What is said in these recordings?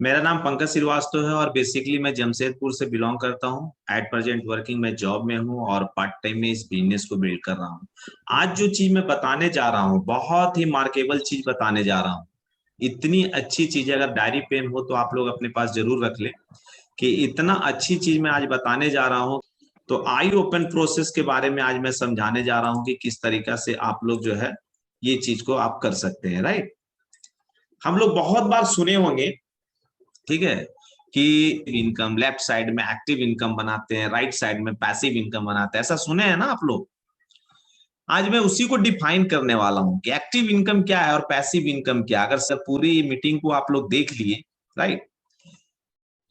मेरा नाम पंकज श्रीवास्तव है और बेसिकली मैं जमशेदपुर से बिलोंग करता हूँ। एट प्रेजेंट वर्किंग मैं जॉब में हूँ और पार्ट टाइम में इस बिजनेस को बिल्ड कर रहा हूँ। आज जो चीज मैं बताने जा रहा हूँ बहुत ही मार्केबल चीज बताने जा रहा हूँ। इतनी अच्छी चीज है, अगर डायरी पेन हो तो आप लोग अपने पास जरूर रख लें कि इतना अच्छी चीज मैं आज बताने जा रहा हूँ। तो आई ओपन प्रोसेस के बारे में आज मैं समझाने जा रहा हूँ कि किस तरीका से आप लोग जो है ये चीज को आप कर सकते हैं। राइट, हम लोग बहुत बार सुने होंगे, ठीक है, कि इनकम लेफ्ट साइड में एक्टिव इनकम बनाते हैं, राइट साइड में पैसिव इनकम बनाते हैं, ऐसा सुने हैं ना आप लोग। आज मैं उसी को डिफाइन करने वाला हूं कि एक्टिव इनकम क्या है और पैसिव इनकम क्या है। अगर सर पूरी मीटिंग को आप लोग देख लिए, राइट,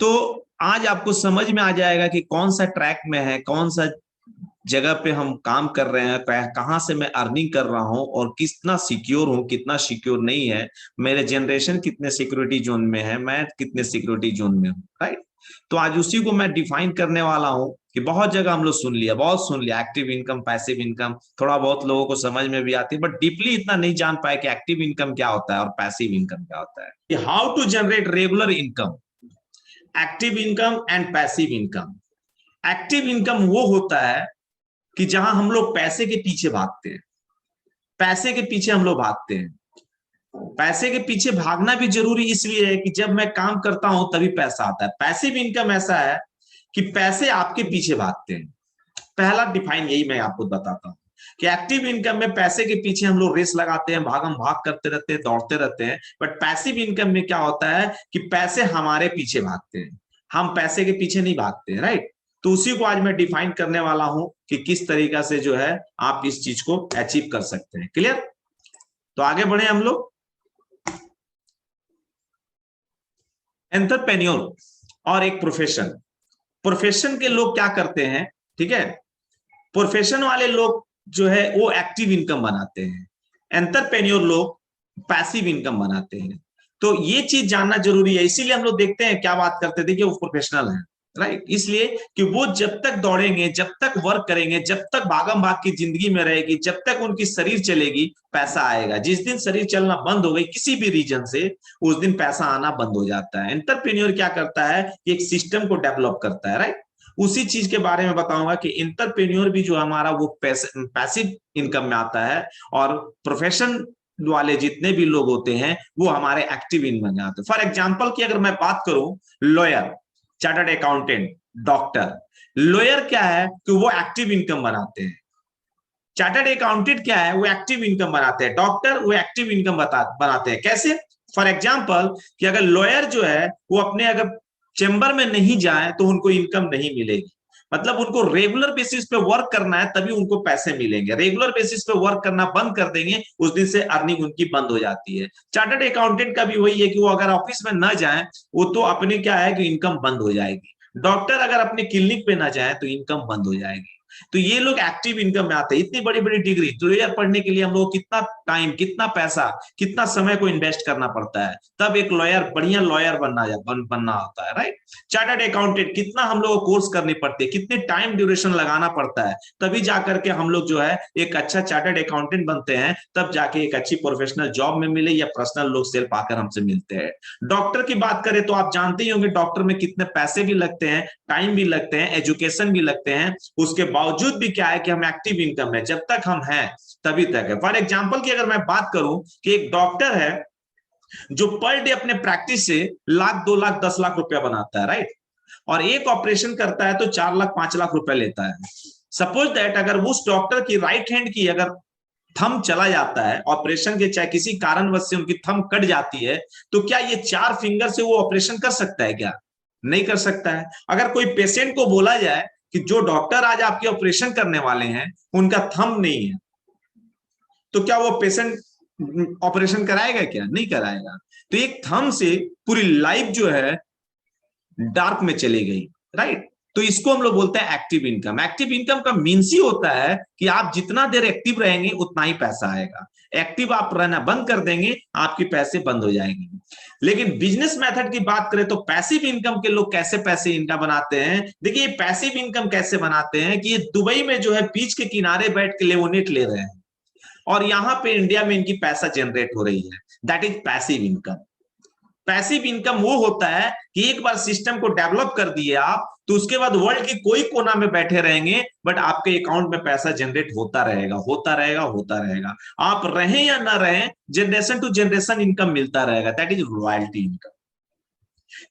तो आज आपको समझ में आ जाएगा कि कौन सा ट्रैक में है, कौन सा जगह पे हम काम कर रहे हैं, कहाँ से मैं अर्निंग कर रहा हूँ और कितना सिक्योर हूँ, कितना सिक्योर नहीं है, मेरे जनरेशन कितने सिक्योरिटी जोन में है, मैं कितने सिक्योरिटी जोन में हूँ। राइट, तो आज उसी को मैं डिफाइन करने वाला हूँ कि बहुत जगह हम लोग सुन लिया, बहुत सुन लिया एक्टिव इनकम पैसिव इनकम, थोड़ा बहुत लोगों को समझ में भी आती है, बट डीपली इतना नहीं जान पाए कि एक्टिव इनकम क्या होता है और पैसिव इनकम क्या होता है। How to generate regular income, active income and passive income. Active income वो होता है कि जहां हम लोग पैसे के पीछे भागते हैं, पैसे के पीछे हम लोग भागते हैं। पैसे के पीछे भागना भी जरूरी इसलिए है कि जब मैं काम करता हूं तभी पैसा आता है। पैसिव इनकम ऐसा है कि पैसे आपके पीछे भागते हैं। पहला डिफाइन यही मैं आपको बताता हूं कि एक्टिव इनकम में पैसे के पीछे हम लोग रेस लगाते हैं, भागम भाग करते रहते हैं, दौड़ते रहते हैं। बट पैसिव इनकम में क्या होता है कि पैसे हमारे पीछे भागते हैं, हम पैसे के पीछे नहीं भागते हैं। राइट, तो उसी को आज मैं डिफाइन करने वाला हूं कि किस तरीका से जो है आप इस चीज को अचीव कर सकते हैं। क्लियर, तो आगे बढ़े हम लोग। एंटरप्रेन्योर और एक प्रोफेशन, प्रोफेशन के लोग क्या करते हैं, ठीक है, प्रोफेशन वाले लोग जो है वो एक्टिव इनकम बनाते हैं, एंटरप्रेन्योर लोग पैसिव इनकम बनाते हैं। तो ये चीज जानना जरूरी है, इसीलिए हम लोग देखते हैं क्या बात करते थे कि वो प्रोफेशनल है। राइट, इसलिए कि वो जब तक दौड़ेंगे, जब तक वर्क करेंगे, जब तक भागम भाग की जिंदगी में रहेगी, जब तक उनकी शरीर चलेगी पैसा आएगा। जिस दिन शरीर चलना बंद हो गई किसी भी रीजन से, उस दिन पैसा आना बंद हो जाता है। एंटरप्रेन्योर क्या करता है कि एक सिस्टम को डेवलप करता है। राइट, उसी चीज के बारे में बताऊंगा कि एंटरप्रेन्योर भी जो हमारा वो पैसिव इनकम में आता है और प्रोफेशन वाले जितने भी लोग होते हैं वो हमारे एक्टिव इनकम में आते हैं। फॉर एग्जांपल की अगर मैं बात करूं, lawyer, chartered accountant, doctor. Lawyer क्या है कि वो एक्टिव इनकम बनाते हैं, चार्टर्ड अकाउंटेंट क्या है वो एक्टिव इनकम बनाते हैं, डॉक्टर वो एक्टिव इनकम बनाते हैं। कैसे? फॉर एग्जांपल कि अगर लॉयर जो है वो अपने अगर चेंबर में नहीं जाए तो उनको इनकम नहीं मिलेगी। मतलब उनको रेगुलर बेसिस पे वर्क करना है तभी उनको पैसे मिलेंगे। रेगुलर बेसिस पे वर्क करना बंद कर देंगे उस दिन से अर्निंग उनकी बंद हो जाती है। चार्टर्ड अकाउंटेंट का भी वही है कि वो अगर ऑफिस में ना जाए वो तो अपने क्या है कि इनकम बंद हो जाएगी। डॉक्टर अगर अपने क्लिनिक पे ना जाए तो इनकम बंद हो जाएगी। तो ये लोग एक्टिव इनकम में आते हैं। इतनी बड़ी बड़ी डिग्री लॉयर पढ़ने के लिए हम लोग कितना टाइम, कितना पैसा, कितना समय को इन्वेस्ट करना पड़ता है, तब एक लॉयर, बढ़िया लॉयर बनना होता है। राइट, चार्टर्ड अकाउंटेंट कितना हम लोग को कोर्स करनी पड़ती है, कितने टाइम ड्यूरेशन लगाना पड़ता है, तभी जाकर के हम लोग जो है एक अच्छा चार्टर्ड अकाउंटेंट बनते हैं, तब जाके एक अच्छी प्रोफेशनल जॉब में मिले या पर्सनल लोग सेल्फ आकर हमसे मिलते हैं। डॉक्टर की बात करें तो आप जानते ही होंगे डॉक्टर में कितने पैसे भी लगते हैं, टाइम भी लगते हैं, एजुकेशन भी लगते हैं। उसके बावजूद भी क्या है कि हम एक्टिव इनकम है, जब तक हम हैं तभी तक है। फॉर एग्जांपल की अगर मैं बात करूं कि एक डॉक्टर है जो पर डे अपने प्रैक्टिस से लाख, 2 लाख, 10 लाख रुपया बनाता है। राइट, और एक ऑपरेशन करता है तो 4 लाख, 5 लाख रुपया लेता है। सपोज दैट अगर उस डॉक्टर की राइट हैंड की अगर थंब चला जाता है ऑपरेशन के, चाहे किसी कारणवश से उनकी थंब कट जाती है, तो क्या ये 4 फिंगर से वो ऑपरेशन कर सकता है? क्या नहीं कर सकता है। अगर कोई पेशेंट को बोला जाए कि जो डॉक्टर आज आपके ऑपरेशन करने वाले हैं उनका थंब नहीं है, तो क्या वो पेशेंट ऑपरेशन कराएगा? क्या नहीं कराएगा। तो एक थंब से पूरी लाइफ जो है डार्क में चली गई। राइट, तो इसको हम लोग बोलते हैं एक्टिव इनकम। एक्टिव इनकम का मीन्स ही होता है कि आप जितना देर एक्टिव रहेंगे उतना ही पैसा आएगा। एक्टिव आप रहना बंद कर देंगे आपके पैसे बंद हो जाएंगे। लेकिन बिजनेस मेथड की बात करें तो पैसिव इनकम के लोग कैसे पैसे इनकम बनाते हैं। देखिए पैसिव इनकम कैसे बनाते हैं कि ये दुबई में जो है बीच के किनारे बैठ के लेमोनेट ले रहे हैं और यहां पे इंडिया में इनकी पैसा जनरेट हो रही है। That is passive income. Passive income वो होता है कि एक बार सिस्टम को डेवलप कर दिए आप, तो उसके बाद वर्ल्ड की कोई कोना में बैठे रहेंगे, बट आपके अकाउंट में पैसा जनरेट होता रहेगा, होता रहेगा, होता रहेगा। आप रहें या ना रहें, जनरेशन टू जनरेशन इनकम मिलता रहेगा। That is royalty income.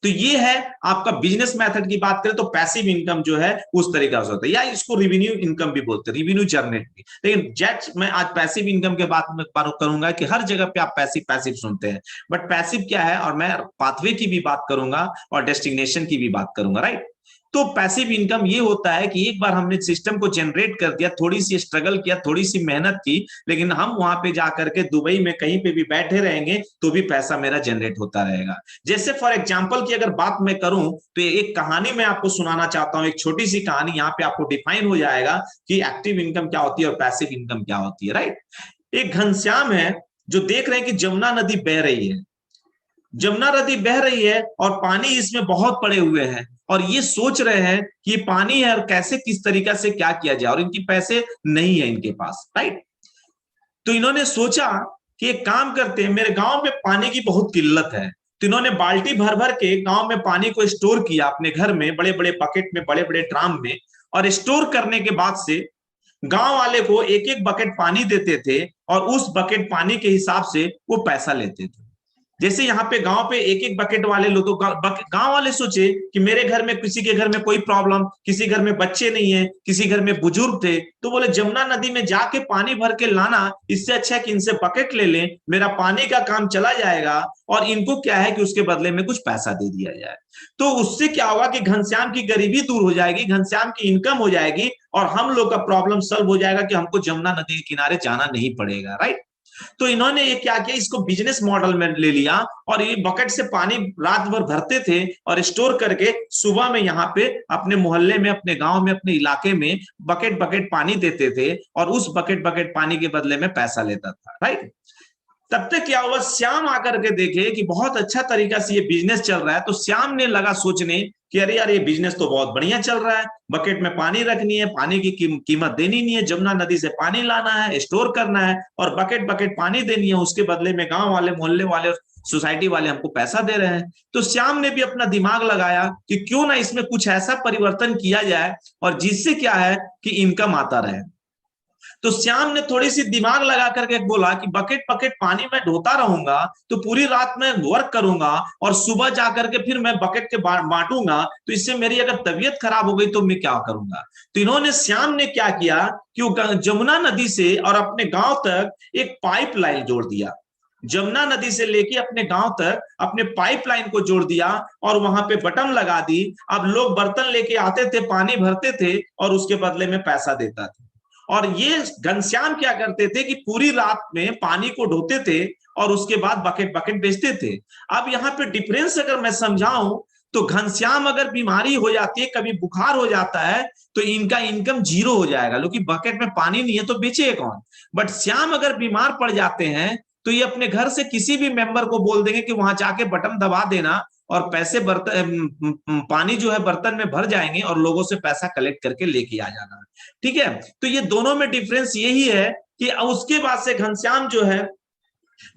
तो ये है आपका बिजनेस मेथड की बात करें तो पैसिव इनकम जो है उस तरीका से होता है, या इसको रिवेन्यू इनकम भी बोलते हैं, रिवेन्यू जनरेट भी। लेकिन जेट मैं आज पैसिव इनकम के बात में करूंगा कि हर जगह पे आप पैसिव पैसिव सुनते हैं, बट पैसिव क्या है, और मैं पाथवे की भी बात करूंगा और डेस्टिनेशन की भी बात करूंगा, राइट। तो पैसिव इनकम ये होता है कि एक बार हमने सिस्टम को जनरेट कर दिया, थोड़ी सी स्ट्रगल किया, थोड़ी सी मेहनत की, लेकिन हम वहां पे जाकर के दुबई में कहीं पे भी बैठे रहेंगे तो भी पैसा मेरा जनरेट होता रहेगा। जैसे फॉर एग्जांपल की अगर बात मैं करूं तो एक कहानी मैं आपको सुनाना चाहता हूं, एक छोटी सी कहानी, यहाँ पे आपको डिफाइन हो जाएगा कि एक्टिव इनकम क्या होती है और पैसिव इनकम क्या होती है, राइट। एक घनश्याम है जो देख रहे हैं कि जमुना नदी बह रही है, जमुना नदी बह रही है और पानी इसमें बहुत पड़े हुए हैं, और ये सोच रहे हैं कि ये पानी है और कैसे किस तरीका से क्या किया जाए, और इनकी पैसे नहीं है इनके पास, राइट। तो इन्होंने सोचा कि एक काम करते हैं, मेरे गांव में पानी की बहुत किल्लत है। तो इन्होंने बाल्टी भर भर के गांव में पानी को स्टोर किया अपने घर में, बड़े बड़े बकेट में, बड़े बड़े ड्राम में, और स्टोर करने के बाद से गांव वाले को एक एक बकेट पानी देते थे, और उस बकेट पानी के हिसाब से वो पैसा लेते थे। जैसे यहाँ पे गांव पे एक एक बकेट वाले लोग, तो गांव वाले सोचे कि मेरे घर में, किसी के घर में कोई प्रॉब्लम, किसी घर में बच्चे नहीं है, किसी घर में बुजुर्ग थे, तो बोले जमुना नदी में जाके पानी भर के लाना, इससे अच्छा है कि इनसे बकेट ले लें, मेरा पानी का काम चला जाएगा, और इनको क्या है कि उसके बदले में कुछ पैसा दे दिया जाए। तो उससे क्या होगा कि घनश्याम की गरीबी दूर हो जाएगी, घनश्याम की इनकम हो जाएगी, और हम लोग का प्रॉब्लम सॉल्व हो जाएगा कि हमको जमुना नदी के किनारे जाना नहीं पड़ेगा, राइट। तो इन्होंने ये क्या किया, इसको बिजनेस मॉडल में ले लिया, और ये बकेट से पानी रात भर भरते थे और स्टोर करके सुबह में यहाँ पे अपने मोहल्ले में, अपने गांव में, अपने इलाके में बकेट बकेट पानी देते थे, और उस बकेट बकेट पानी के बदले में पैसा लेता था, राइट। तब तक क्या हुआ, श्याम आकर के देखे कि बहुत अच्छा तरीका से ये बिजनेस चल रहा है, तो श्याम ने लगा सोचने कि अरे यार ये बिजनेस तो बहुत बढ़िया चल रहा है, बकेट में पानी रखनी है, पानी की कीमत देनी नहीं है, जमुना नदी से पानी लाना है, स्टोर करना है, और बकेट बकेट पानी देनी है, उसके बदले में गांव वाले, मोहल्ले वाले, सोसाइटी वाले हमको पैसा दे रहे हैं। तो श्याम ने भी अपना दिमाग लगाया कि क्यों ना इसमें कुछ ऐसा परिवर्तन किया जाए और जिससे क्या है कि इनकम आता रहे। तो श्याम ने थोड़ी सी दिमाग लगा करके बोला कि बकेट बकेट पानी में ढोता रहूंगा तो पूरी रात में वर्क करूंगा, और सुबह जाकर के फिर मैं बकेट के बांटूंगा, तो इससे मेरी अगर तबीयत खराब हो गई तो मैं क्या करूंगा। तो इन्होंने, श्याम ने क्या किया कि वो जमुना नदी से और अपने गांव तक एक पाइपलाइन जोड़ दिया, जमुना नदी से लेके अपने गांव तक अपने पाइपलाइन को जोड़ दिया, और वहां पे बटन लगा दी। अब लोग बर्तन लेके आते थे, पानी भरते थे, और उसके बदले में पैसा देता था। और ये घनश्याम क्या करते थे कि पूरी रात में पानी को ढोते थे और उसके बाद बकेट बकेट बेचते थे। अब यहाँ पे डिफरेंस अगर मैं समझाऊं तो घनश्याम अगर बीमारी हो जाती है, कभी बुखार हो जाता है, तो इनका इनकम जीरो हो जाएगा, क्योंकि बकेट में पानी नहीं है तो बेचेगा कौन। बट श्याम अगर बीमार पड़ जाते हैं तो ये अपने घर से किसी भी मेंबर को बोल देंगे कि वहां जाके बटन दबा देना, और पैसे बर्तन, पानी जो है बर्तन में भर जाएंगे, और लोगों से पैसा कलेक्ट करके लेके आ जाना। ठीक है, तो ये दोनों में डिफरेंस यही है कि उसके बाद से घनश्याम जो है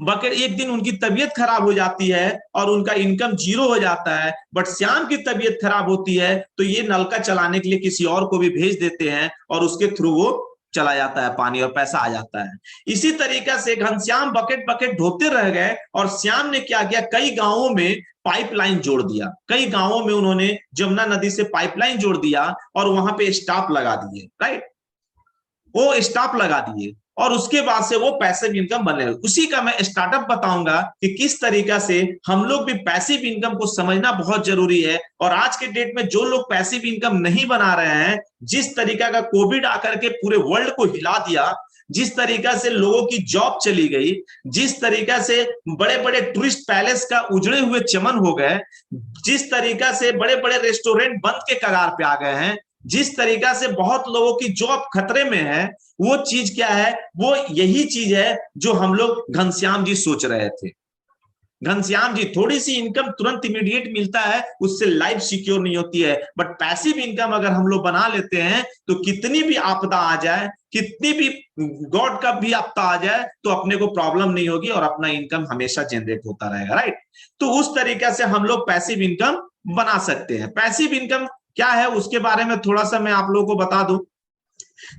बकेट, एक दिन उनकी तबीयत खराब हो जाती है और उनका इनकम जीरो हो जाता है, बट श्याम की तबीयत खराब होती है तो ये नलका चलाने के लिए किसी और को भी भेज देते हैं, और उसके थ्रू वो चला जाता है पानी और पैसा आ जाता है। इसी तरीका से घनश्याम बकेट बकेट ढोते रह गए, और श्याम ने क्या किया, कई गांवों में पाइपलाइन जोड़ दिया, कई गांवों में उन्होंने जमुना नदी से पाइपलाइन जोड़ दिया, और वहां पे स्टाफ लगा दिए, राइट, वो स्टाफ लगा दिए, और उसके बाद से वो पैसिव इनकम बने। उसी का मैं स्टार्टअप बताऊंगा कि किस तरीका से हम लोग भी पैसिव इनकम को समझना बहुत जरूरी है। और आज के डेट में जो लोग पैसिव इनकम नहीं बना रहे हैं, जिस तरीका का कोविड आकर के पूरे वर्ल्ड को हिला दिया, जिस तरीका से लोगों की जॉब चली गई, जिस तरीका से बड़े बड़े टूरिस्ट पैलेस का उजड़े हुए चमन हो गए, जिस तरीका से बड़े बड़े रेस्टोरेंट बंद के कगार पे आ गए हैं, जिस तरीका से बहुत लोगों की जॉब खतरे में है, वो चीज क्या है, वो यही चीज है जो हम लोग घनश्याम जी सोच रहे थे। घनश्याम जी, थोड़ी सी इनकम तुरंत इमीडिएट मिलता है, उससे लाइफ सिक्योर नहीं होती है, बट पैसिव इनकम अगर हम लोग बना लेते हैं तो कितनी भी आपदा आ जाए, कितनी भी गॉड का भी आपदा आ जाए, तो अपने को प्रॉब्लम नहीं होगी और अपना इनकम हमेशा जनरेट होता रहेगा, राइट। तो उस तरीके से हम लोग पैसिव इनकम बना सकते हैं। पैसिव इनकम क्या है उसके बारे में थोड़ा सा मैं आप लोगों को बता दूं।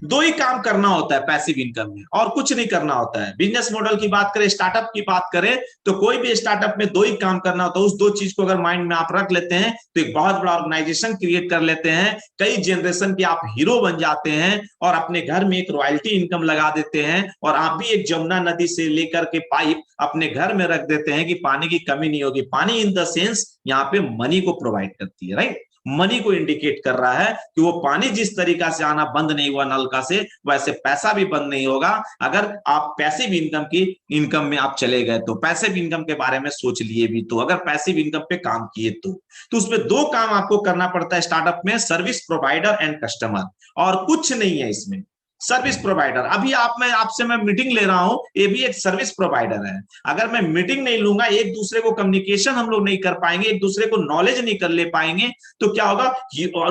दो ही काम करना होता है पैसिव इनकम में, और कुछ नहीं करना होता है। बिजनेस मॉडल की बात करें, स्टार्टअप की बात करें, तो कोई भी स्टार्टअप में दो ही काम करना होता है। उस दो चीज को अगर माइंड में आप रख लेते हैं तो एक बहुत बड़ा ऑर्गेनाइजेशन क्रिएट कर लेते हैं, कई जनरेशन के आप हीरो बन जाते हैं और अपने घर में एक रॉयल्टी इनकम लगा देते हैं, और आप भी एक जमुना नदी से लेकर के पाइप अपने घर में रख देते हैं कि पानी की कमी नहीं होगी। पानी इन द सेंस यहाँ पे मनी को प्रोवाइड करती है, राइट। मनी को इंडिकेट कर रहा है कि वो पानी जिस तरीका से आना बंद नहीं हुआ नलका से, वैसे पैसा भी बंद नहीं होगा अगर आप पैसिव इनकम में आप चले गए। तो पैसिव इनकम के बारे में सोच लिए भी, तो अगर पैसिव इनकम पे काम किए तो उसमें दो काम आपको करना पड़ता है स्टार्टअप में, सर्विस प्रोवाइडर एंड कस्टमर, और कुछ नहीं है इसमें। सर्विस प्रोवाइडर, अभी आपसे मैं मीटिंग ले रहा हूं, ये भी एक सर्विस प्रोवाइडर है। अगर मैं मीटिंग नहीं लूंगा, एक दूसरे को कम्युनिकेशन हम लोग नहीं कर पाएंगे, एक दूसरे को नॉलेज नहीं कर ले पाएंगे, तो क्या होगा,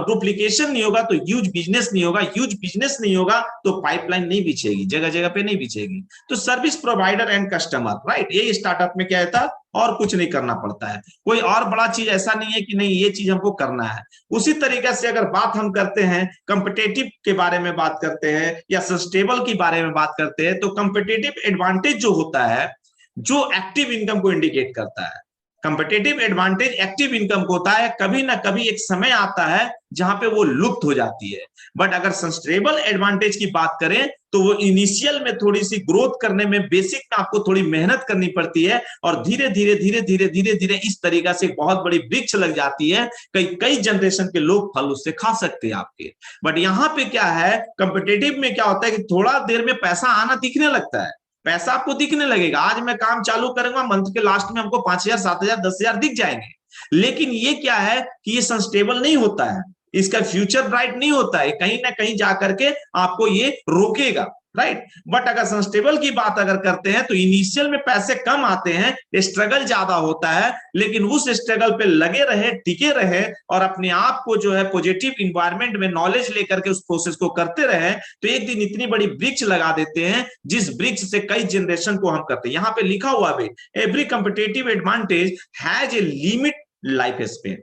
डुप्लीकेशन नहीं होगा तो ह्यूज बिजनेस नहीं होगा, ह्यूज बिजनेस नहीं होगा तो पाइपलाइन नहीं बिछेगी, जगह जगह पे नहीं बिछेगी। तो service provider and customer, right, ये स्टार्टअप में क्या है था, और कुछ नहीं करना पड़ता है। कोई और बड़ा चीज ऐसा नहीं है कि नहीं ये चीज हमको करना है। उसी तरीके से अगर बात हम करते हैं कॉम्पिटिटिव के बारे में बात करते हैं या सस्टेनेबल के बारे में बात करते हैं, तो कॉम्पिटिटिव एडवांटेज जो होता है, जो एक्टिव इनकम को इंडिकेट करता है, कॉम्पिटिटिव एडवांटेज एक्टिव इनकम को होता है, कभी ना कभी एक समय आता है जहां पे वो लुप्त हो जाती है। बट अगर सस्टेनेबल एडवांटेज की बात करें तो वो इनिशियल में थोड़ी सी ग्रोथ करने में, बेसिक में आपको थोड़ी मेहनत करनी पड़ती है, और धीरे धीरे धीरे धीरे धीरे धीरे इस तरीका से बहुत बड़ी वृक्ष लग जाती है, कई कई जनरेशन के लोग फल उससे खा सकते हैं आपके। बट यहाँ पे क्या है, कॉम्पिटिटिव में क्या होता है कि थोड़ा देर में पैसा आना दिखने लगता है, पैसा आपको दिखने लगेगा। आज मैं काम चालू करूंगा, मंथ के लास्ट में हमको 5,000 7,000 10,000 दिख जाएंगे। लेकिन ये क्या है कि ये सस्टेनेबल नहीं होता है, इसका फ्यूचर ब्राइट नहीं होता है, कहीं ना कहीं जाकर के आपको ये रोकेगा, राइट। बट अगर सस्टेनेबल की बात अगर करते हैं तो इनिशियल में पैसे कम आते हैं, स्ट्रगल ज्यादा होता है, लेकिन उस स्ट्रगल पे लगे रहे, टिके रहे, और अपने आप को जो है पॉजिटिव इन्वायरमेंट में नॉलेज लेकर के उस प्रोसेस को करते रहे, तो एक दिन इतनी बड़ी वृक्ष लगा देते हैं जिस वृक्ष से कई जनरेशन को हम करते हैं। यहाँ पे लिखा हुआ भी, every competitive advantage has a limit life span.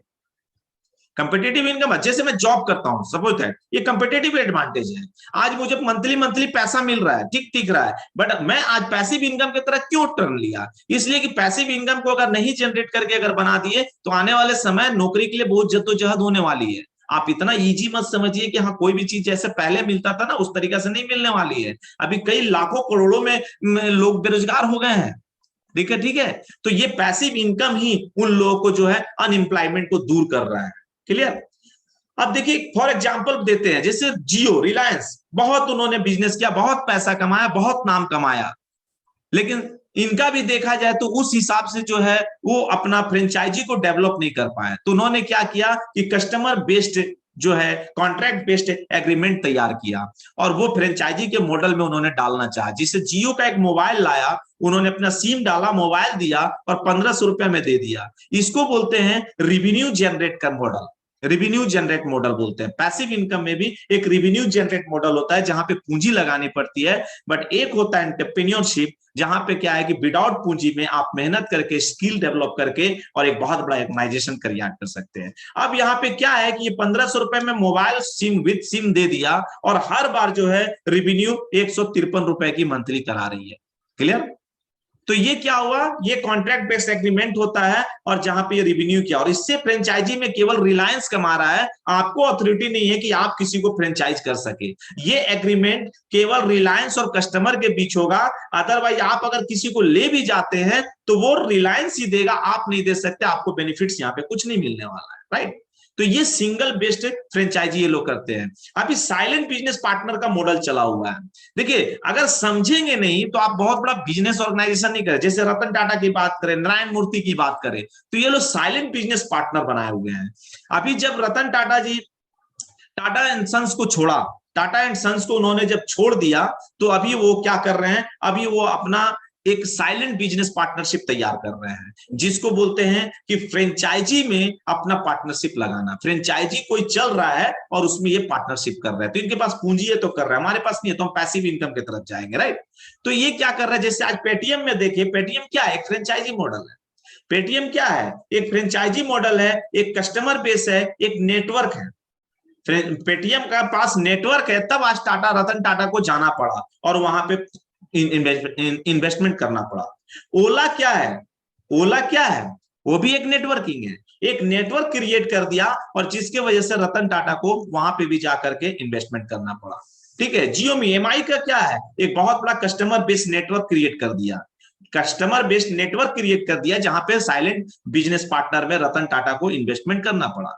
Competitive income, जैसे मैं जॉब करता हूं, सपोज दैट ये कंपिटेटिव एडवांटेज है, आज मुझे मंथली पैसा मिल रहा है, ठीक दिख रहा है, बट मैं आज पैसिव इनकम की तरह क्यों टर्न लिया, इसलिए कि पैसिव इनकम को अगर नहीं जनरेट करके अगर बना दिए तो आने वाले समय नौकरी के लिए बहुत जद्दोजहद होने वाली है। आप इतना इजी मत समझिए कि हाँ कोई भी चीज जैसे पहले मिलता था ना उस तरीका से नहीं मिलने वाली है। अभी कई लाखों करोड़ों में लोग बेरोजगार हो गए हैं, ठीक है। तो ये पैसिव इनकम ही उन लोगों को जो है अनएम्प्लॉयमेंट को दूर कर रहा है। क्लियर। अब देखिए फॉर एग्जांपल देते हैं, जैसे जियो, रिलायंस, बहुत उन्होंने बिजनेस किया, बहुत पैसा कमाया, बहुत नाम कमाया, लेकिन इनका भी देखा जाए तो उस हिसाब से जो है वो अपना फ्रेंचाइजी को डेवलप नहीं कर पाए। तो उन्होंने क्या किया कि कस्टमर बेस्ड जो है कॉन्ट्रैक्ट बेस्ड एग्रीमेंट तैयार किया, और वो फ्रेंचाइजी के मॉडल में उन्होंने डालना चाहा। जिससे जियो का एक मोबाइल लाया, उन्होंने अपना सिम डाला, मोबाइल दिया और 1,500 रुपए में दे दिया। इसको बोलते हैं रिवेन्यू जनरेट का मॉडल, रिवेन्यू जनरेट मॉडल बोलते हैं। पैसिव इनकम में भी एक रिवेन्यू जनरेट मॉडल होता है जहां पे पूंजी लगानी पड़ती है, बट एक होता है एंटरप्रेन्योरशिप, जहां पे क्या है कि विदाउट पूंजी में आप मेहनत करके, स्किल डेवलप करके और एक बहुत बड़ा ऑर्गेनाइजेशन क्रिएट कर सकते हैं। अब यहाँ पे क्या है कि ये 1,500 रुपए में मोबाइल सिम विद सिम दे दिया, और हर बार जो है रिवेन्यू 153 रुपए की मंथली करा रही है। क्लियर। तो ये क्या हुआ, ये कॉन्ट्रैक्ट बेस्ड एग्रीमेंट होता है, और जहां पे ये रिवेन्यू किया, और इससे फ्रेंचाइजी में केवल रिलायंस कमा रहा है, आपको अथॉरिटी नहीं है कि आप किसी को फ्रेंचाइज कर सके। ये एग्रीमेंट केवल रिलायंस और कस्टमर के बीच होगा, अदरवाइज आप अगर किसी को ले भी जाते हैं तो वो रिलायंस ही देगा, आप नहीं दे सकते, आपको बेनिफिट्स यहाँ पे कुछ नहीं मिलने वाला है, राइट। तो ये सिंगल बेस्ड फ्रेंचाइजी ये लोग करते हैं। अभी साइलेंट बिजनेस पार्टनर का मॉडल चला हुआ है। देखिए अगर समझेंगे नहीं तो आप बहुत बड़ा बिजनेस ऑर्गेनाइजेशन नहीं करें। जैसे रतन टाटा की बात करें, नारायण मूर्ति की बात करें, तो ये लोग साइलेंट बिजनेस पार्टनर बनाए हुए हैं। अभी जब रतन टाटा जी टाटा एंड सन्स को छोड़ा, टाटा एंड सन्स को उन्होंने जब छोड़ दिया, तो अभी वो क्या कर रहे हैं, अभी वो अपना एक साइलेंट बिजनेस पार्टनरशिप तैयार कर रहे हैं, जिसको बोलते हैं कि फ्रेंचाइजी में अपना पार्टनरशिप लगाना। फ्रेंचाइजी कोई चल रहा है और उसमें ये पार्टनरशिप कर रहा है, तो इनके पास पूंजी है तो कर रहा है, हमारे पास नहीं है तो हम पैसिव इनकम की तरफ जाएंगे, राइट। तो ये क्या कर रहा है, जैसे आज पेटीएम में देखिए, पेटीएम क्या है, एक फ्रेंचाइजी मॉडल है। पेटीएम क्या है, एक फ्रेंचाइजी मॉडल है, एक कस्टमर बेस है, एक नेटवर्क है। पेटीएम का पास नेटवर्क है, तब आज टाटा, रतन टाटा को जाना पड़ा और वहां पे इन्वेस्टमेंट करना पड़ा। ओला क्या है, ओला क्या है, वो भी एक नेटवर्किंग है, एक नेटवर्क क्रिएट कर दिया और जिसके वजह से रतन टाटा को वहां पे भी जाकर के इन्वेस्टमेंट करना पड़ा, ठीक है। जियोमी एमआई का क्या है, एक बहुत बड़ा कस्टमर बेस नेटवर्क क्रिएट कर दिया, कस्टमर बेस्ड नेटवर्क क्रिएट कर दिया, जहां पे साइलेंट बिजनेस पार्टनर में रतन टाटा को इन्वेस्टमेंट करना पड़ा।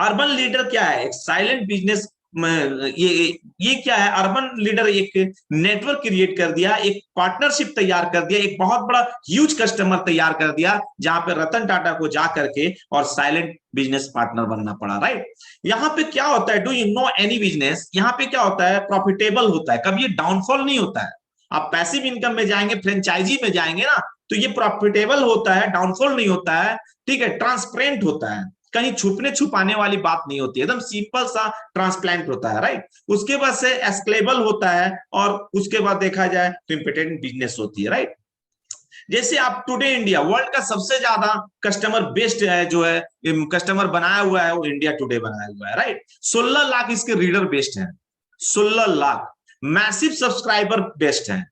अर्बन लीडर क्या है, एक साइलेंट बिजनेस, ये क्या है, अर्बन लीडर एक नेटवर्क क्रिएट कर दिया, एक पार्टनरशिप तैयार कर दिया, एक बहुत बड़ा ह्यूज कस्टमर तैयार कर दिया, जहां पे रतन टाटा को जा करके और साइलेंट बिजनेस पार्टनर बनना पड़ा, राइट। यहाँ पे क्या होता है, do you know any business, यहाँ पे क्या होता है, प्रॉफिटेबल होता है, कभी ये डाउनफॉल नहीं होता है। आप पैसिव इनकम में जाएंगे, फ्रेंचाइजी में जाएंगे ना, तो ये प्रॉफिटेबल होता है, डाउनफॉल नहीं होता है, ठीक है, ट्रांसपेरेंट होता है, कहीं छुपने छुपाने वाली बात नहीं होती है, एकदम सिंपल सा ट्रांसप्लांट होता है, राइट। उसके बाद से स्केलेबल होता है और उसके बाद देखा जाए तो इंपोर्टेंट बिजनेस होती है, राइट। जैसे आप टुडे इंडिया वर्ल्ड का सबसे ज्यादा कस्टमर बेस्ड है, जो है कस्टमर बनाया हुआ है, वो इंडिया टुडे बनाया हुआ है, राइट। 16 लाख इसके रीडर बेस्ड है, 16 लाख मैसिव सब्सक्राइबर बेस्ड है,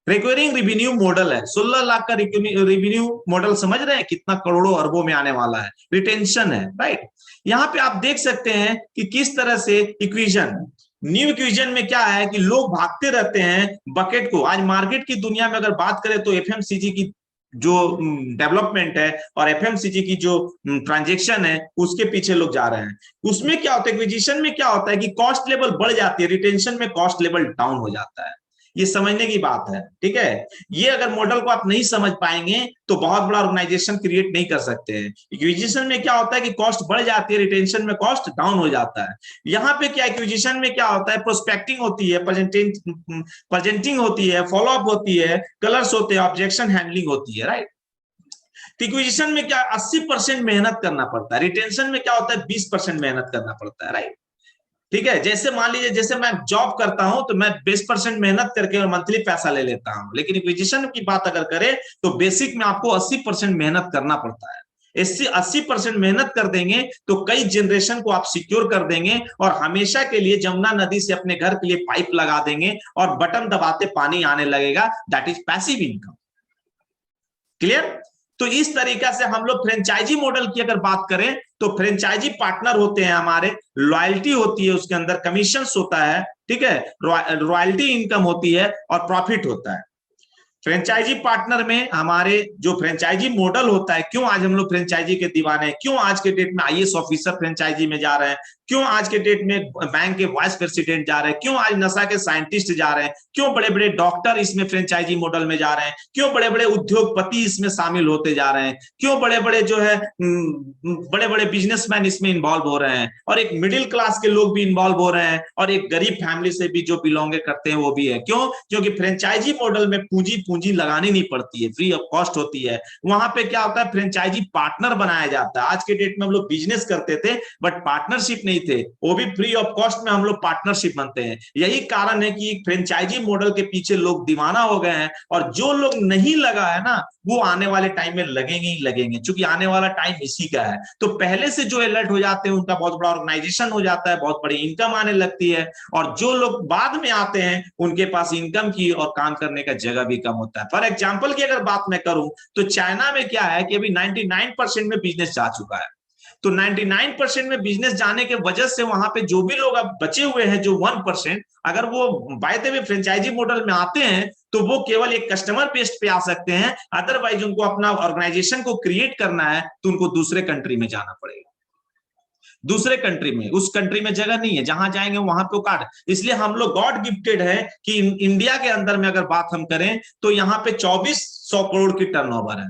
रिकरिंग रिवेन्यू मॉडल है, 16 लाख का रिवेन्यू मॉडल, समझ रहे हैं कितना करोड़ों अरबों में आने वाला है, रिटेंशन है, राइट। यहाँ पे आप देख सकते हैं कि किस तरह से इक्विजन, न्यू इक्विजन में क्या है कि लोग भागते रहते हैं बकेट को। आज मार्केट की दुनिया में अगर बात करें तो एफएमसीजी की जो डेवलपमेंट है और एफएमसीजी की जो ट्रांजेक्शन है, उसके पीछे लोग जा रहे हैं। उसमें क्या होता है, एक्विजिशन में क्या होता है कि कॉस्ट लेवल बढ़ जाती है, रिटेंशन में कॉस्ट लेवल डाउन हो जाता है। ये समझने की बात है, ठीक है। ये अगर मॉडल को आप नहीं समझ पाएंगे तो बहुत बड़ा ऑर्गेनाइजेशन क्रिएट नहीं कर सकते हैं। एक्विजिशन में क्या होता है कि कॉस्ट बढ़ जाती है, रिटेंशन में कॉस्ट डाउन हो जाता है। यहाँ पे क्या, एक्विजिशन में क्या होता है, प्रोस्पेक्टिंग होती है, प्रेजेंटिंग होती है, फॉलोअप होती है, कलर्स होते हैं, ऑब्जेक्शन हैंडलिंग होती है, राइट। एक्विजिशन में क्या 80% मेहनत करना पड़ता है, रिटेंशन में क्या होता है 20% मेहनत करना पड़ता है, राइट। ठीक है, जैसे मान लीजिए जैसे मैं जॉब करता हूं तो मैं 20% मेहनत करके और मंथली पैसा ले लेता हूं, लेकिन एक्विजिशन की बात अगर करें तो बेसिक में आपको 80% मेहनत करना पड़ता है। 80% मेहनत कर देंगे तो कई जनरेशन को आप सिक्योर कर देंगे और हमेशा के लिए जमुना नदी से अपने घर के लिए पाइप लगा देंगे और बटन दबाते पानी आने लगेगा, that is passive income. Clear. तो इस तरीका से हम लोग फ्रेंचाइजी मॉडल की अगर बात करें तो फ्रेंचाइजी पार्टनर होते हैं हमारे, लॉयल्टी होती है, उसके अंदर कमीशंस होता है, ठीक है, रॉयल्टी इनकम होती है और प्रॉफिट होता है। फ्रेंचाइजी पार्टनर में हमारे जो फ्रेंचाइजी मॉडल होता है, क्यों आज हम लोग फ्रेंचाइजी के दीवाने हैं, क्यों आज के डेट में आईएएस ऑफिसर फ्रेंचाइजी में जा रहे हैं, क्यों आज के डेट में बैंक के वाइस प्रेसिडेंट जा रहे हैं, क्यों आज नशा के साइंटिस्ट जा रहे हैं, क्यों बड़े बड़े डॉक्टर इसमें फ्रेंचाइजी मॉडल में जा रहे हैं, क्यों बड़े बड़े उद्योगपति इसमें शामिल होते जा रहे हैं, क्यों बड़े बड़े जो है बड़े बड़े बिजनेसमैन इसमें इन्वॉल्व हो रहे हैं, और एक मिडिल क्लास के लोग भी इन्वॉल्व हो रहे हैं, और एक गरीब फैमिली से भी जो बिलोंग करते हैं वो भी है। क्यों? क्योंकि फ्रेंचाइजी मॉडल में पूंजी लगानी नहीं पड़ती है, फ्री ऑफ कॉस्ट होती है। वहां पे क्या होता है, फ्रेंचाइजी पार्टनर बनाया जाता है। आज के डेट में हम लोग बिजनेस करते थे बट पार्टनरशिप नहीं थे, वो भी फ्री ऑफ कॉस्ट में हम लोग पार्टनरशिप बनते हैं। यही कारण है कि फ्रेंचाइजी मॉडल के पीछे लोग दीवाना हो गए हैं, और जो लोग नहीं लगा है ना वो आने वाले टाइम में लगेंगे ही लगेंगे, क्योंकि आने वाला टाइम इसी का है। तो पहले से जो अलर्ट हो जाते हैं उनका बहुत बड़ा ऑर्गेनाइजेशन हो जाता है, बहुत बड़ी इनकम आने लगती है, और जो लोग बाद में आते हैं उनके पास इनकम की और काम करने का जगह भी कम होता है। फॉर एग्जाम्पल की अगर बात मैं करूं तो चाइना में क्या है कि अभी 99% में बिजनेस जा चुका है। तो 99% में बिजनेस जाने के वजह से वहां पे जो भी लोग अब बचे हुए हैं, जो 1%, अगर वो by the way franchisee model में आते हैं तो वो केवल एक कस्टमर बेस्ड पे आ सकते हैं। अदरवाइज उनको अपना ऑर्गेनाइजेशन को क्रिएट करना है तो उनको दूसरे कंट्री में जाना पड़ेगा। दूसरे कंट्री में, उस कंट्री में जगह नहीं है, जहां जाएंगे वहां पे कार्ड। इसलिए हम लोग गॉड गिफ्टेड है कि इंडिया के अंदर में अगर बात हम करें तो यहाँ पे 2400 करोड़ की टर्नओवर है,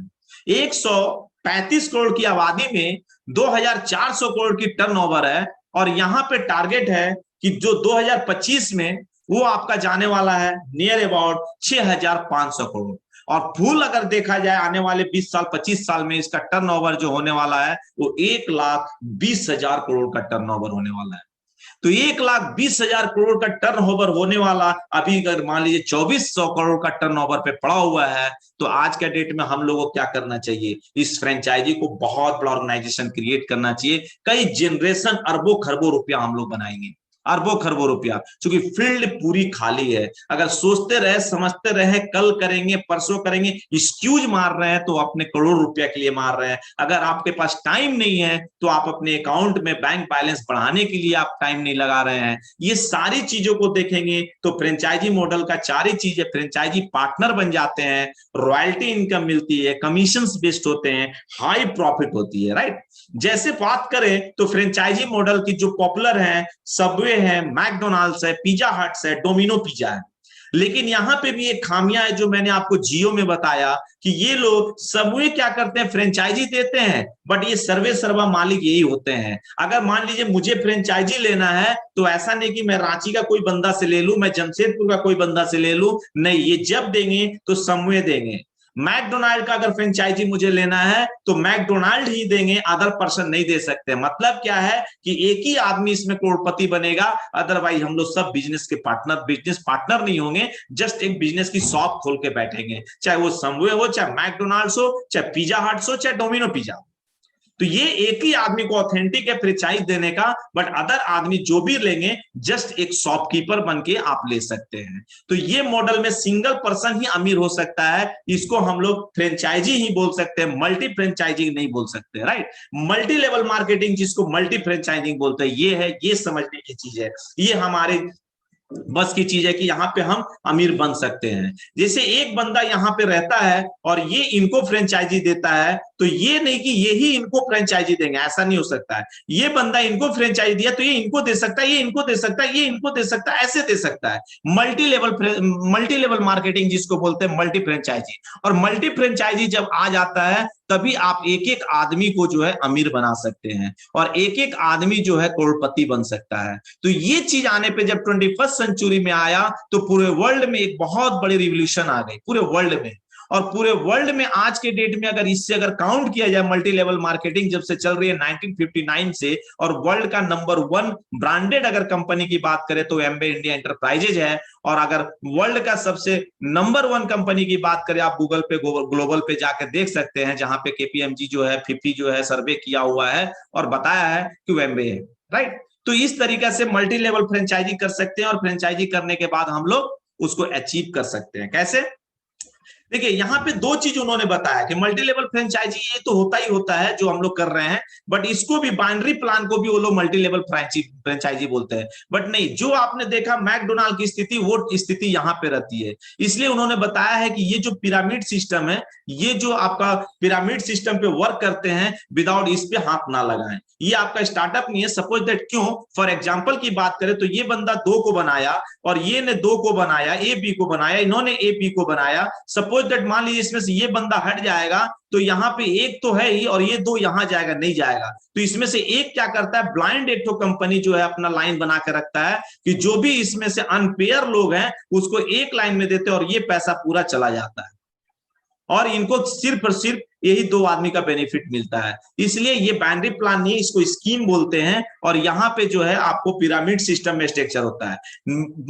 135 करोड़ की आबादी में 2400 करोड़ की टर्नओवर है, और यहाँ पे टारगेट है कि जो 2025 में वो आपका जाने वाला है नियर अबाउट 6500 करोड़। और फुल अगर देखा जाए आने वाले 20 साल 25 साल में इसका टर्नओवर जो होने वाला है वो 1,20,000 करोड़ का टर्नओवर होने वाला है। तो 1,20,000 करोड़ का टर्नओवर होने वाला अभी अगर मान लीजिए 2,400 करोड़ का टर्नओवर पे पड़ा हुआ है, तो आज के डेट में हम लोगों को क्या करना चाहिए, इस फ्रेंचाइजी को बहुत बड़ा ऑर्गेनाइजेशन क्रिएट करना चाहिए। कई जनरेशन अरबों खरबों रुपया हम लोग बनाएंगे, अरबों खरबों रुपया, क्योंकि फील्ड पूरी खाली है। अगर सोचते रहे समझते रहे कल करेंगे परसों करेंगे, एक्सक्यूज मार रहे हैं तो अपने करोड़ रुपया के लिए मार रहे हैं। अगर आपके पास टाइम नहीं है तो आप अपने अकाउंट में बैंक बैलेंस बढ़ाने के लिए आप टाइम नहीं लगा रहे हैं। ये सारी चीजों को देखेंगे तो फ्रेंचाइजी मॉडल का चार ही चीज है। फ्रेंचाइजी पार्टनर बन जाते हैं, रॉयल्टी इनकम मिलती है, कमीशन बेस्ड होते हैं, हाई प्रॉफिट होती है, राइट। जैसे बात करें तो फ्रेंचाइजी मॉडल की जो पॉपुलर है, सबवे है, मैकडोनाल्ड्स है, पिज्जा हट्स है, डोमिनो पिज्जा है। लेकिन यहां पे भी एक खामियां है जो मैंने आपको जियो में बताया कि ये लोग सबवे क्या करते हैं, फ्रेंचाइजी देते हैं, बट ये सर्वे सर्वा मालिक यही होते हैं। अगर मान लीजिए मुझे फ्रेंचाइजी लेना है तो ऐसा नहीं कि मैं रांची का कोई बंदा से ले लूं, मैं जमशेदपुर का कोई बंदा से ले लूं, नहीं, ये जब देंगे तो सबवे देंगे। मैकडोनाल्ड का अगर फ्रेंचाइजी मुझे लेना है तो मैकडोनाल्ड ही देंगे, अदर पर्सन नहीं दे सकते। मतलब क्या है कि एक ही आदमी इसमें करोड़पति बनेगा, अदरवाइज हम लोग सब बिजनेस के पार्टनर, बिजनेस पार्टनर नहीं होंगे, जस्ट एक बिजनेस की शॉप खोल के बैठेंगे, चाहे वो सबवे हो, चाहे मैकडोनाल्ड्स हो, चाहे पिज्जा हट्स हो, चाहे डोमिनो पिज्जा। तो ये एक ही आदमी को ऑथेंटिक है फ्रेंचाइज देने का, बट अदर आदमी जो भी लेंगे जस्ट एक शॉपकीपर बन के आप ले सकते हैं। तो ये मॉडल में सिंगल पर्सन ही अमीर हो सकता है, इसको हम लोग फ्रेंचाइजी ही बोल सकते हैं, मल्टी फ्रेंचाइजिंग नहीं बोल सकते, राइट। मल्टी लेवल मार्केटिंग जिसको मल्टी फ्रेंचाइजिंग बोलते हैं, ये है, ये समझने की चीज है, ये हमारे बस की चीज है कि यहाँ पे हम अमीर बन सकते हैं। जैसे एक बंदा यहाँ पे रहता है और ये इनको फ्रेंचाइजी देता है, तो ये नहीं कि ये ही इनको फ्रेंचाइजी देंगे, ऐसा नहीं हो सकता है। ये बंदा इनको फ्रेंचाइजी दिया तो ये इनको दे सकता है, ये इनको दे सकता है, ये इनको दे सकता है, ऐसे दे सकता है। मल्टी लेवल मार्केटिंग जिसको बोलते हैं मल्टी फ्रेंचाइजी। और मल्टी फ्रेंचाइजी जब आ जाता है तभी आप एक एक आदमी को जो है अमीर बना सकते हैं और एक एक आदमी जो है करोड़पति बन सकता है। तो ये चीज आने पे जब 21st सेंचुरी में आया तो पूरे वर्ल्ड में एक बहुत बड़ी रिवॉल्यूशन आ गई, पूरे वर्ल्ड में। और पूरे वर्ल्ड में आज के डेट में अगर इससे अगर काउंट किया जाए, मल्टी लेवल मार्केटिंग जब से चल रही है 1959 से, और वर्ल्ड का नंबर 1 ब्रांडेड अगर कंपनी की बात करें तो एमवे इंडिया एंटरप्राइजेज है। और अगर वर्ल्ड का सबसे नंबर 1 कंपनी की बात करें, आप गूगल पे ग्लोबल पे जाकर देख सकते हैं, जहां पे केपीएमजी जो है 50 जो है सर्वे किया हुआ है और बताया है कि वो एमवे है, राइट। तो इस तरीके से मल्टी लेवल फ्रेंचाइजी कर सकते हैं और फ्रेंचाइजी करने के बाद हम लोग उसको अचीव कर सकते हैं। कैसे? देखिए यहाँ पे दो चीज उन्होंने बताया कि मल्टी लेवल फ्रेंचाइजी ये तो होता ही होता है जो हम लोग कर रहे हैं, बट इसको भी बाइनरी प्लान को भी वो लोग मल्टी लेवल फ्रेंचाइजी बोलते हैं। बट नहीं, जो आपने देखा मैकडोनाल्ड की स्थिति, वो स्थिति यहाँ पे रहती है। इसलिए उन्होंने बताया है कि ये जो पिरामिड सिस्टम है, ये जो आपका पिरामिड सिस्टम पे वर्क करते हैं, विदाउट इस पे हाथ ना लगाएं। ये आपका स्टार्टअप नहीं है। सपोज दैट, क्यों, फॉर एग्जाम्पल की बात करें तो ये बंदा 2 को बनाया और ये ने 2 को बनाया, ए बी को बनाया, इन्होंने ए बी को बनाया। सपोज दैट मान लीजिए इसमें से ये बंदा हट जाएगा तो यहाँ पे एक तो है ही और ये 2 यहाँ जाएगा, नहीं जाएगा। तो इसमें से एक क्या करता है, ब्लाइंड एक तो कंपनी जो है अपना लाइन बना के रखता है कि जो भी इसमें से अनपेयर लोग हैं उसको एक लाइन में देते हैं और ये पैसा पूरा चला जाता है और इनको सिर्फ और सिर्फ यही 2 आदमी का बेनिफिट मिलता है। इसलिए ये बाइनरी प्लान नहीं, इसको स्कीम बोलते हैं। और यहाँ पे जो है आपको पिरामिड सिस्टम में स्ट्रक्चर होता है।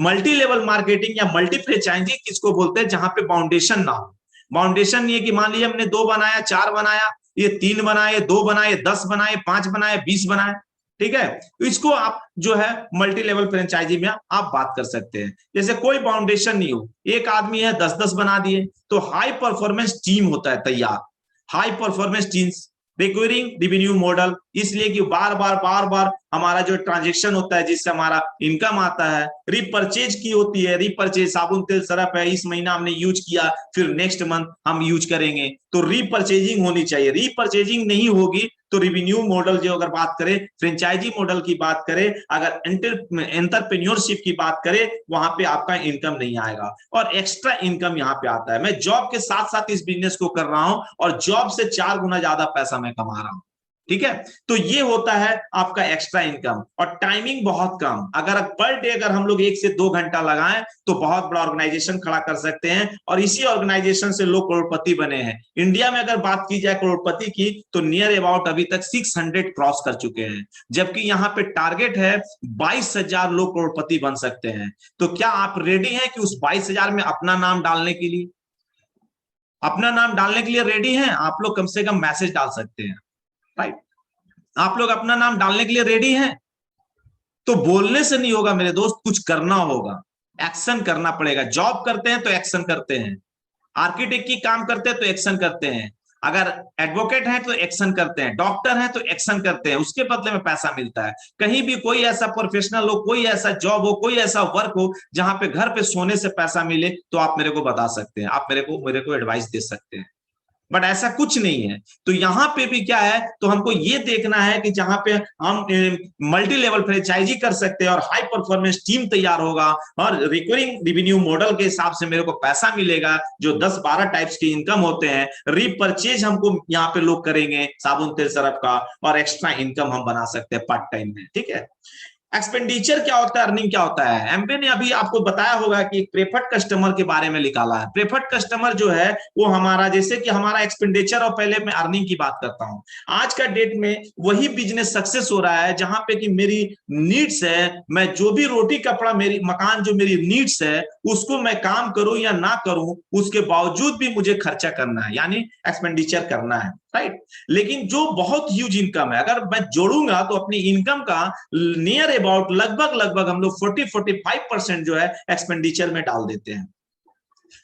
मल्टी लेवल मार्केटिंग या मल्टी फ्रेंचाइजी किसको बोलते हैं, जहां पे बाउंडेशन ना हो। बाउंडेशन नहीं है कि मान लीजिए हमने 2 बनाया, 4 बनाया, ये 3 बनाए, 2 बनाए, 10 बनाए, 5 बनाए, 20 बनाए, ठीक है। तो इसको आप जो है मल्टी लेवल फ्रेंचाइजी में आप बात कर सकते हैं। जैसे कोई बाउंडेशन नहीं हो, एक आदमी है 10-10 बना दिए, तो हाई परफॉर्मेंस टीम होता है तैयार। High performance teams, recurring revenue model, इसलिए कि बार बार हमारा जो ट्रांजेक्शन होता है जिससे हमारा इनकम आता है। रीपरचेज की होती है, रीपरचेज साबुन तेल सरफ है, इस महीना हमने यूज किया, फिर नेक्स्ट मंथ हम यूज करेंगे, तो रीपरचेजिंग होनी चाहिए। रीपरचेजिंग नहीं होगी तो रेवेन्यू मॉडल जो अगर बात करें, फ्रेंचाइजी मॉडल की बात करें, अगर एंटरप्रेन्योरशिप की बात करें, वहां पे आपका इनकम नहीं आएगा और एक्स्ट्रा इनकम यहाँ पे आता है। मैं जॉब के साथ साथ इस बिजनेस को कर रहा हूं और जॉब से 4 गुना ज्यादा पैसा मैं कमा रहा हूं। ठीक है। तो ये होता है आपका एक्स्ट्रा इनकम, और टाइमिंग बहुत कम। अगर पर डे अगर हम लोग 1 से 2 घंटा लगाएं तो बहुत बड़ा ऑर्गेनाइजेशन खड़ा कर सकते हैं, और इसी ऑर्गेनाइजेशन से लोग करोड़पति बने हैं। इंडिया में अगर बात की जाए करोड़पति की तो नियर अबाउट अभी तक 600 क्रॉस कर चुके हैं, जबकि यहाँ पे टारगेट है 22,000 लोग करोड़पति बन सकते हैं। तो क्या आप रेडी हैं कि उस 22,000 में अपना नाम डालने के लिए, अपना नाम डालने के लिए रेडी हैं? आप लोग कम से कम मैसेज डाल सकते हैं, राइट? आप लोग अपना नाम डालने के लिए रेडी हैं? तो बोलने से नहीं होगा मेरे दोस्त, कुछ करना होगा, एक्शन करना पड़ेगा। जॉब करते हैं तो एक्शन करते हैं, आर्किटेक्ट की काम करते हैं तो एक्शन करते हैं, अगर एडवोकेट हैं तो एक्शन करते हैं, डॉक्टर हैं तो एक्शन करते हैं, उसके बदले में पैसा मिलता है। कहीं भी कोई ऐसा प्रोफेशनल हो, कोई ऐसा जॉब हो, कोई ऐसा वर्क हो जहां पे घर पे सोने से पैसा मिले, तो आप मेरे को बता सकते हैं, आप मेरे को एडवाइस दे सकते हैं। बट ऐसा कुछ नहीं है। तो यहां पे भी क्या है, तो हमको ये देखना है कि जहां पे हम मल्टी लेवल फ्रेंचाइजी कर सकते हैं और हाई परफॉर्मेंस टीम तैयार होगा, और रिकरिंग रिवेन्यू मॉडल के हिसाब से मेरे को पैसा मिलेगा, जो 10-12 टाइप्स के इनकम होते हैं। रीपरचेज हमको यहाँ पे लोग करेंगे साबुन तेल सरफ का, और एक्स्ट्रा इनकम हम बना सकते हैं पार्ट टाइम में, ठीक है। एक्सपेंडिचर क्या होता है, अर्निंग क्या होता है? एमबी ने अभी आपको बताया होगा कि प्रेफर्ड कस्टमर के बारे में निकाला है। प्रेफर्ड कस्टमर जो है वो हमारा, जैसे कि हमारा एक्सपेंडिचर, और पहले मैं अर्निंग की बात करता हूं। आज का डेट में वही बिजनेस सक्सेस हो रहा है जहां पे कि मेरी नीड्स है, मैं जो भी रोटी कपड़ा, मेरी मकान, जो मेरी नीड्स है, उसको मैं काम करूं या ना करूं, उसके बावजूद भी मुझे खर्चा करना है, यानी एक्सपेंडिचर करना है, राइट। लेकिन जो बहुत ह्यूज इनकम है, अगर मैं जोड़ूंगा तो अपनी इनकम का नियर अबाउट लगभग हम लोग 40-45% जो है एक्सपेंडिचर में डाल देते हैं।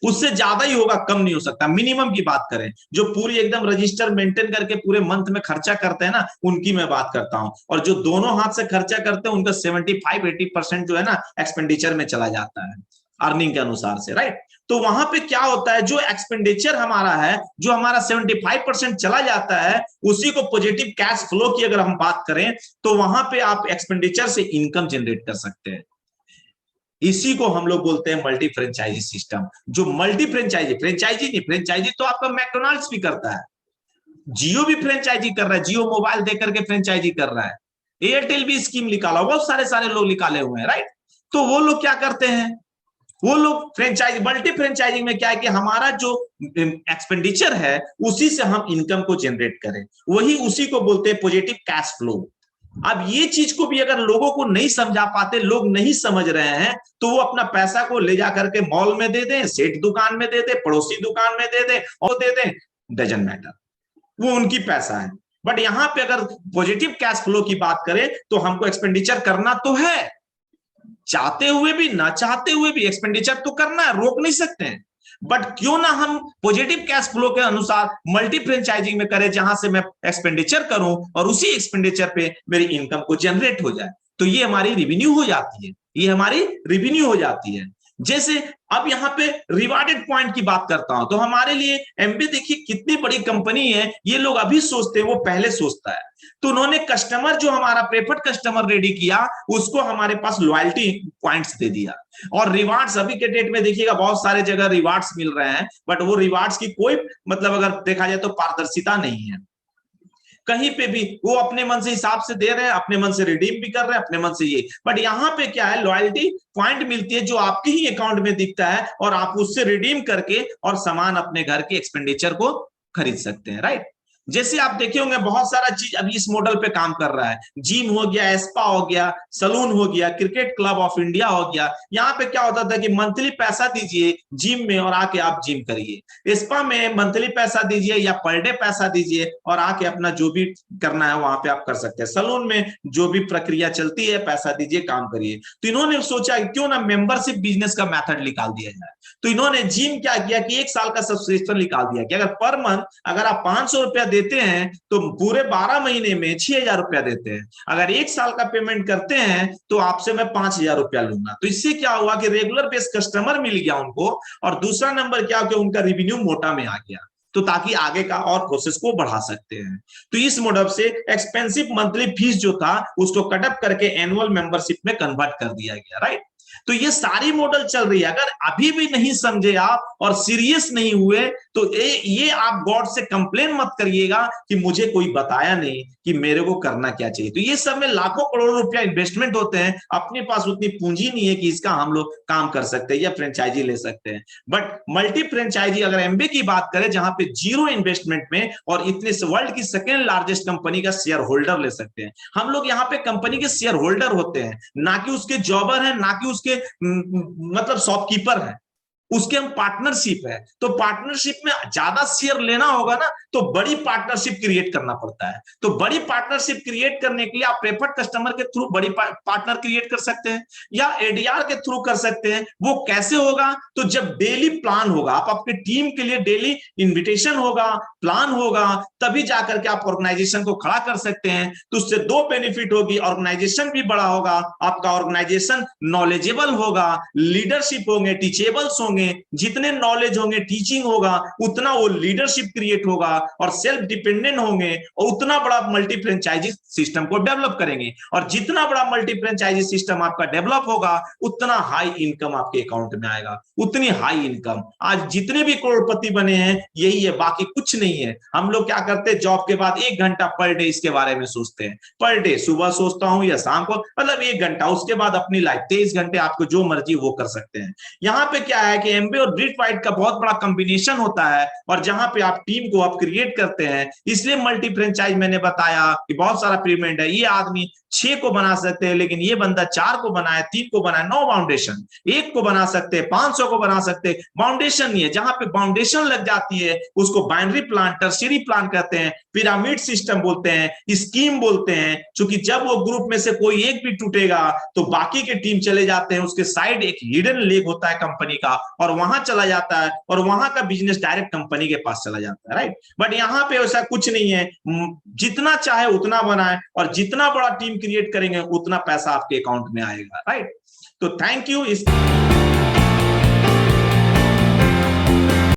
उससे ज्यादा ही होगा, कम नहीं हो सकता। मिनिमम की बात करें, जो पूरी एकदम रजिस्टर मेंटेन करके पूरे मंथ में खर्चा करते हैं ना, उनकी मैं बात करता हूं। और जो दोनों हाथ से खर्चा करते हैं उनका 75-80% जो है ना एक्सपेंडिचर में चला जाता है, अर्निंग के अनुसार से, राइट। तो वहां पे क्या होता है, जो एक्सपेंडिचर हमारा है, जो हमारा 75% चला जाता है, उसी को पॉजिटिव कैश फ्लो की अगर हम बात करें, तो वहां पे आप एक्सपेंडिचर से इनकम जनरेट कर सकते हैं। इसी को हम लोग बोलते हैं मल्टी फ्रेंचाइजी सिस्टम। जो मल्टी फ्रेंचाइजी, फ्रेंचाइजी नहीं, फ्रेंचाइजी तो आपका मैकडोनाल्ड्स भी करता है, जियो भी फ्रेंचाइजी कर रहा है, जियो मोबाइल देकर के फ्रेंचाइजी कर रहा है, एयरटेल भी स्कीम निकाला, बहुत सारे सारे लोग निकाले हुए हैं, राइट। तो वो लोग क्या करते हैं, वो लोग फ्रेंचाइजी, मल्टी फ्रेंचाइजिंग में क्या है कि हमारा जो एक्सपेंडिचर है उसी से हम इनकम को जनरेट करें, वही उसी को बोलते हैं पॉजिटिव कैश फ्लो। अब ये चीज को भी अगर लोगों को नहीं समझा पाते, लोग नहीं समझ रहे हैं, तो वो अपना पैसा को ले जाकर के मॉल में दे दें, सेठ दुकान में दे दे, पड़ोसी दुकान में दे दे, और दे दें, डजंट मैटर, वो उनकी पैसा है। बट यहां पे अगर पॉजिटिव कैश फ्लो की बात करें तो हमको एक्सपेंडिचर करना तो है, चाहते हुए भी ना चाहते हुए भी एक्सपेंडिचर तो करना है, रोक नहीं सकते हैं। बट क्यों ना हम पॉजिटिव कैश फ्लो के अनुसार मल्टी फ्रेंचाइजिंग में करें, जहां से मैं एक्सपेंडिचर करूं और उसी एक्सपेंडिचर पे मेरी इनकम को जनरेट हो जाए। तो ये हमारी रेवेन्यू हो जाती है, ये हमारी रेवेन्यू हो जाती है। जैसे अब यहाँ पे रिवार्डेड पॉइंट की बात करता हूं, तो हमारे लिए एमबी देखिए कितनी बड़ी कंपनी है, ये लोग अभी सोचते हैं, वो पहले सोचता है। तो उन्होंने कस्टमर, जो हमारा प्रेफर्ड कस्टमर रेडी किया, उसको हमारे पास लॉयल्टी पॉइंट्स दे दिया। और रिवार्ड्स अभी के डेट में देखिएगा बहुत सारे जगह रिवार्ड्स मिल रहे हैं, बट वो रिवार्ड्स की कोई मतलब अगर देखा जाए तो पारदर्शिता नहीं है। कहीं पे भी वो अपने मन से हिसाब से दे रहे हैं, अपने मन से रिडीम भी कर रहे हैं, अपने मन से ये। बट यहाँ पे क्या है, लॉयल्टी पॉइंट मिलती है जो आपके ही अकाउंट में दिखता है, और आप उससे रिडीम करके और सामान अपने घर के एक्सपेंडिचर को खरीद सकते हैं, राइट। जैसे आप देखे होंगे बहुत सारा चीज अभी इस मॉडल पे काम कर रहा है, जिम हो गया, स्पा हो गया, सलून हो गया, क्रिकेट क्लब ऑफ इंडिया हो गया। यहाँ पे क्या होता था कि मंथली पैसा दीजिए जिम में और आके आप जिम करिए, स्पा में मंथली पैसा दीजिए या पर डे पैसा दीजिए और आके अपना जो भी करना है वहां पे आप कर सकते हैं। सलून में जो भी प्रक्रिया चलती है, पैसा दीजिए, काम करिए। तो इन्होंने सोचा क्यों ना मेंबरशिप बिजनेस का मेथड निकाल दिया जाए। तो इन्होंने जिम क्या किया कि 1 साल का सब्सक्रिप्शन निकाल दिया कि अगर पर मंथ अगर आप 500 रुपया देते हैं तो पूरे 12 महीने में 6,000 रुपया देते हैं। अगर 1 साल का पेमेंट करते हैं तो आपसे मैं 5,000 रुपया लूंगा। तो इससे क्या हुआ कि रेगुलर बेस कस्टमर मिल गया उनको, और दूसरा नंबर क्या हो, उनका रिवेन्यू मोटा में आ गया, तो ताकि आगे का और प्रोसेस को बढ़ा सकते हैं। तो इस मॉडल से एक्सपेंसिव मंथली फीस जो था उसको कटअप करके एनुअल मेंबरशिप में कन्वर्ट कर दिया गया, राइट। तो ये सारी मॉडल चल रही है। अगर अभी भी नहीं समझे आप और सीरियस नहीं हुए तो ये आप गॉड से कंप्लेन मत करिएगा कि मुझे कोई बताया नहीं कि मेरे को करना क्या चाहिए। तो ये सब में लाखों करोड़ों रुपया इन्वेस्टमेंट होते हैं, अपने पास उतनी पूंजी नहीं है कि इसका हम लोग काम कर सकते हैं या फ्रेंचाइजी ले सकते हैं। बट मल्टी फ्रेंचाइजी अगर एमबे की बात करें, जहां पे जीरो इन्वेस्टमेंट में और इतने वर्ल्ड की सेकेंड लार्जेस्ट कंपनी का शेयर होल्डर ले सकते हैं। हम लोग यहाँ पे कंपनी के शेयर होल्डर होते हैं, ना कि उसके जॉबर हैं, ना कि उसके मतलब शॉपकीपर हैं, उसके हम पार्टनरशिप है। तो पार्टनरशिप में ज्यादा शेयर लेना होगा ना, तो बड़ी पार्टनरशिप क्रिएट करना पड़ता है। तो बड़ी पार्टनरशिप क्रिएट करने के लिए आप प्रेफर्ड कस्टमर के थ्रू बड़ी पार्टनर क्रिएट कर सकते हैं या एडीआर के थ्रू कर सकते हैं। वो कैसे होगा? तो जब डेली प्लान होगा, आप आपके टीम के लिए डेली इन्विटेशन होगा, प्लान होगा, तभी जाकर के आप ऑर्गेनाइजेशन को खड़ा कर सकते हैं। तो उससे दो बेनिफिट होगी, ऑर्गेनाइजेशन भी बड़ा होगा, आपका ऑर्गेनाइजेशन नॉलेजेबल होगा, लीडरशिप होंगे, टीचेबल्स होंगे, जितने नॉलेज होंगे, टीचिंग होगा, उतना वो लीडरशिप क्रिएट होगा और सेल्फ डिपेंडेंट होंगे, और उतना बड़ा मल्टी फ्रेंचाइजी सिस्टम को डेवलप करेंगे। और जितना बड़ा मल्टी फ्रेंचाइजी सिस्टम आपका डेवलप होगा, उतना हाई इनकम आपके अकाउंट में आएगा, उतनी हाई इनकम। आज जितने भी करोड़पति बने हैं यही है, बाकी कुछ नहीं है। हम लोग क्या करते हैं, जॉब के बाद 1 घंटा पर डे इसके बारे में सोचते हैं, पर डे सुबह सोचता हूं या शाम को, मतलब 1 घंटा, उसके बाद अपनी लाइफ 23 घंटे आपको जो मर्जी वो कर सकते हैं। यहाँ पे क्या है कि एमबे और ग्रिड फाइट का बहुत बड़ा कॉम्बिनेशन होता है, और जहां पे आप टीम को आप क्रिएट करते हैं, इसलिए मल्टी फ्रेंचाइज मैंने बताया कि बहुत सारा पेमेंट है। ये आदमी 6 को बना सकते हैं, लेकिन ये बंदा 4 को बनाए, 3 को बनाए, नो बाउंडेशन। 1 को बना सकते हैं, 500 को बना सकते हैं, बाउंडेशन नहीं है। जहां पे बाउंडेशन लग जाती है उसको बाइनरी प्लान, टर्शियरी प्लान कहते हैं, पिरामिड सिस्टम बोलते हैं, स्कीम बोलते हैं। क्योंकि जब वो ग्रुप में से कोई एक भी टूटेगा तो बाकी के टीम चले जाते हैं, उसके साइड एक हिडन लेग होता है कंपनी का, और वहां चला जाता है, और वहां का बिजनेस डायरेक्ट कंपनी के पास चला जाता है, राइट। बट यहाँ पे ऐसा कुछ नहीं है, जितना चाहे उतना बनाए, और जितना बड़ा टीम क्रिएट करेंगे उतना पैसा आपके अकाउंट में आएगा, राइट। तो थैंक यू। इस